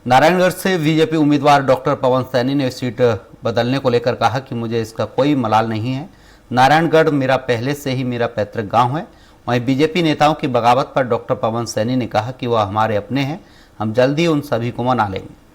नारायणगढ़ से बीजेपी उम्मीदवार डॉक्टर पवन सैनी ने सीट बदलने को लेकर कहा कि मुझे इसका कोई मलाल नहीं है। नारायणगढ़ मेरा पहले से ही मेरा पैतृक गांव है। वहीं बीजेपी नेताओं की बगावत पर डॉक्टर पवन सैनी ने कहा कि वह हमारे अपने हैं, हम जल्द ही उन सभी को मना लेंगे।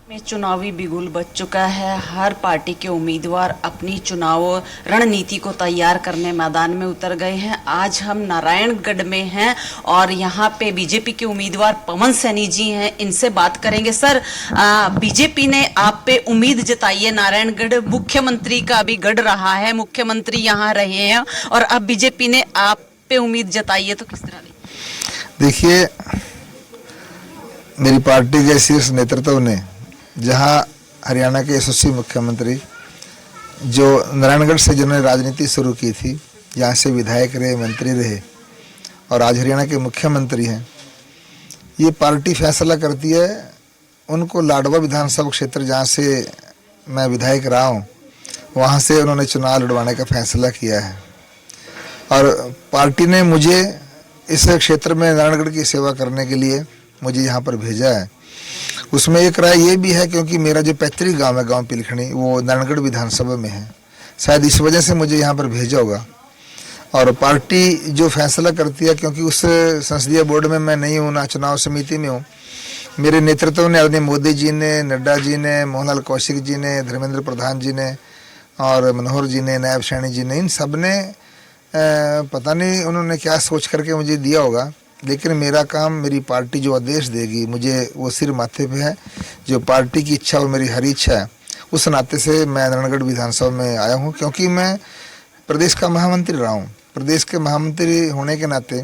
में चुनावी बिगुल बज चुका है। हर पार्टी के उम्मीदवार अपनी चुनाव रणनीति को तैयार करने मैदान में उतर गए हैं। आज हम नारायणगढ़ में हैं और यहाँ पे बीजेपी के उम्मीदवार पवन सैनी जी हैं, इनसे बात करेंगे। सर, बीजेपी ने आप पे उम्मीद जताई है। नारायणगढ़ मुख्यमंत्री का अभी गढ़ रहा है, मुख्यमंत्री यहाँ रहे हैं और अब बीजेपी ने आप पे उम्मीद जताई है, तो किस तरह देखिए? देखिए, मेरी पार्टी के शीर्ष नेतृत्व ने जहां हरियाणा के यशस्वी मुख्यमंत्री जो नारायणगढ़ से जिन्होंने राजनीति शुरू की थी, यहाँ से विधायक रहे, मंत्री रहे और आज हरियाणा के मुख्यमंत्री हैं, ये पार्टी फैसला करती है उनको लाडवा विधानसभा क्षेत्र जहाँ से मैं विधायक रहा हूँ, वहाँ से उन्होंने चुनाव लड़वाने का फैसला किया है। और पार्टी ने मुझे इस क्षेत्र में नारायणगढ़ की सेवा करने के लिए मुझे यहाँ पर भेजा है। उसमें एक राय ये भी है क्योंकि मेरा जो पैतृक गांव है, गांव पिलखणी, वो नारायणगढ़ विधानसभा में है, शायद इस वजह से मुझे यहाँ पर भेजा होगा। और पार्टी जो फैसला करती है, क्योंकि उस संसदीय बोर्ड में मैं नहीं हूँ, ना चुनाव समिति में हूँ, मेरे नेतृत्व ने आदरणीय मोदी जी ने, नड्डा जी ने, मोहनलाल कौशिक जी ने, धर्मेंद्र प्रधान जी ने और मनोहर जी ने, नायब सैनी जी ने, इन सब ने पता नहीं उन्होंने क्या सोच करके मुझे दिया होगा, लेकिन मेरा काम मेरी पार्टी जो आदेश देगी मुझे वो सिर माथे पे है। जो पार्टी की इच्छा और मेरी हरी इच्छा है, उस नाते से मैं नारायणगढ़ विधानसभा में आया हूँ, क्योंकि मैं प्रदेश का महामंत्री रहा हूँ। प्रदेश के महामंत्री होने के नाते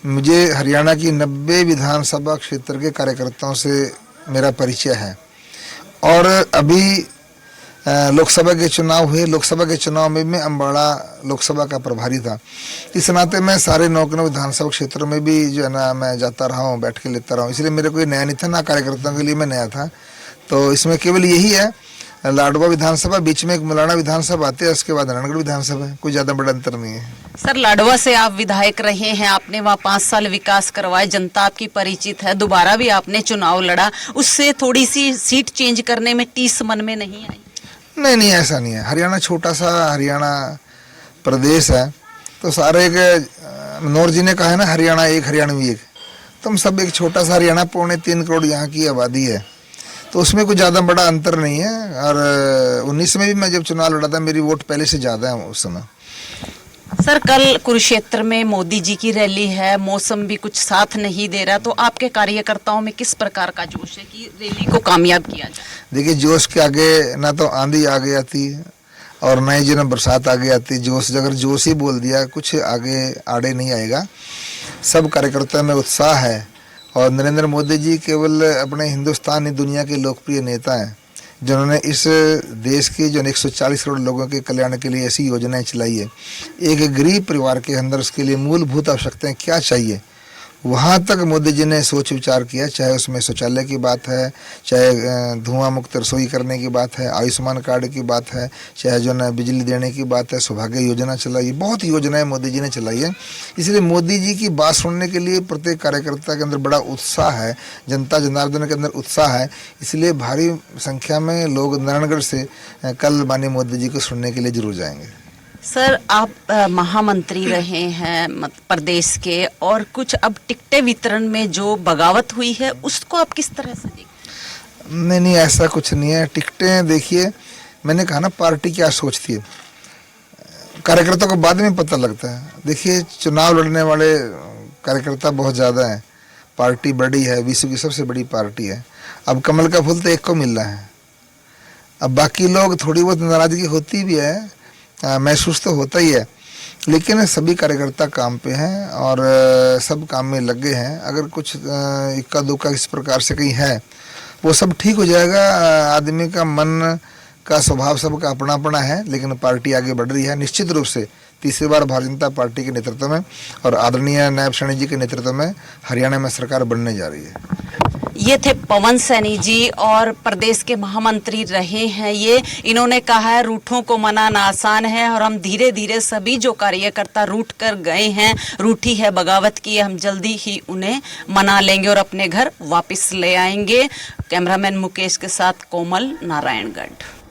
मुझे हरियाणा की 90 विधानसभा क्षेत्र के कार्यकर्ताओं से मेरा परिचय है। और अभी लोकसभा के चुनाव हुए, लोकसभा के चुनाव में मैं अम्बाड़ा लोकसभा का प्रभारी था। इस नाते मैं सारे 9 विधानसभा क्षेत्रों में भी जो है ना मैं जाता रहा हूँ, बैठ के लेता रहा हूँ, इसलिए मेरे कोई नया नहीं था, ना कार्यकर्ताओं के लिए मैं नया था। तो इसमें केवल यही है, लाडवा विधानसभा बीच में एक मुलाना विधानसभा आती है, उसके बाद नारायणगढ़ विधानसभा है, कोई ज़्यादा बड़ा अंतर नहीं है। सर, लाडवा से आप विधायक रहे हैं, आपने वहाँ 5 साल विकास करवाए, जनता आपकी परिचित है, दोबारा भी आपने चुनाव लड़ा, उससे थोड़ी सी सीट चेंज करने में टीस मन में नहीं आई? नहीं, ऐसा नहीं है। हरियाणा छोटा सा हरियाणा प्रदेश है, तो सारे एक मनोहर जी ने कहा है ना, हरियाणा एक हरियाणवी एक, तो हम सब एक छोटा सा हरियाणा, 3.25 करोड़ यहाँ की आबादी है, तो उसमें कुछ ज़्यादा बड़ा अंतर नहीं है। और 19 में भी मैं जब चुनाव लड़ा था, मेरी वोट पहले से ज़्यादा है उस समय। सर, कल कुरुक्षेत्र में मोदी जी की रैली है, मौसम भी कुछ साथ नहीं दे रहा, तो आपके कार्यकर्ताओं में किस प्रकार का जोश है कि रैली को कामयाब किया जाए? देखिए, जोश के आगे ना तो आंधी आगे आती है और ना ही जो ना बरसात आगे आती। जोश, अगर जोश ही बोल दिया, कुछ आगे आड़े नहीं आएगा। सब कार्यकर्ताओं में उत्साह है और नरेंद्र मोदी जी केवल अपने हिंदुस्तान नहीं, दुनिया के लोकप्रिय नेता हैं, जिन्होंने इस देश की जो 140 करोड़ लोगों के कल्याण के लिए ऐसी योजनाएं चलाई है। एक गरीब परिवार के अंदर उसके लिए मूलभूत आवश्यकताएं क्या चाहिए, वहाँ तक मोदी जी ने सोच विचार किया। चाहे उसमें शौचालय की बात है, चाहे धुआं मुक्त रसोई करने की बात है, आयुष्मान कार्ड की बात है, चाहे जो ना बिजली देने की बात है, सौभाग्य योजना चलाई है, बहुत योजनाएं मोदी जी ने चलाई है। इसलिए मोदी जी की बात सुनने के लिए प्रत्येक कार्यकर्ता के अंदर बड़ा उत्साह है, जनता जनार्दन के अंदर उत्साह है। इसलिए भारी संख्या में लोग नारायणगढ़ से कल माननीय मोदी जी को सुनने के लिए जरूर जाएंगे। सर, आप महामंत्री रहे हैं प्रदेश के, और कुछ अब टिकटें वितरण में जो बगावत हुई है उसको आप किस तरह से देखते? नहीं, ऐसा कुछ नहीं है। टिकटें, देखिए, मैंने कहा ना, पार्टी क्या सोचती है, कार्यकर्ता को बाद में पता लगता है। देखिए, चुनाव लड़ने वाले कार्यकर्ता बहुत ज़्यादा हैं, पार्टी बड़ी है, विश्व की सबसे बड़ी पार्टी है। अब कमल का फूल तो एक को मिल रहा है, अब बाकी लोग थोड़ी बहुत नाराज़गी होती भी है, महसूस तो होता ही है, लेकिन सभी कार्यकर्ता काम पे हैं और सब काम में लग गए हैं। अगर कुछ इक्का दुक्का इस प्रकार से कहीं है, वो सब ठीक हो जाएगा। आदमी का मन का स्वभाव सबका अपना अपना है, लेकिन पार्टी आगे बढ़ रही है निश्चित रूप से। तीसरी बार भारतीय जनता पार्टी के नेतृत्व में और आदरणीय नायब सैनी जी के नेतृत्व में हरियाणा में सरकार बनने जा रही है। ये थे पवन सैनी जी और प्रदेश के महामंत्री रहे हैं ये। इन्होंने कहा है रूठों को मनाना आसान है और हम धीरे धीरे सभी जो कार्यकर्ता रूठ कर गए हैं, रूठी है बगावत की, हम जल्दी ही उन्हें मना लेंगे और अपने घर वापस ले आएंगे। कैमरामैन मुकेश के साथ कोमल, नारायणगढ़।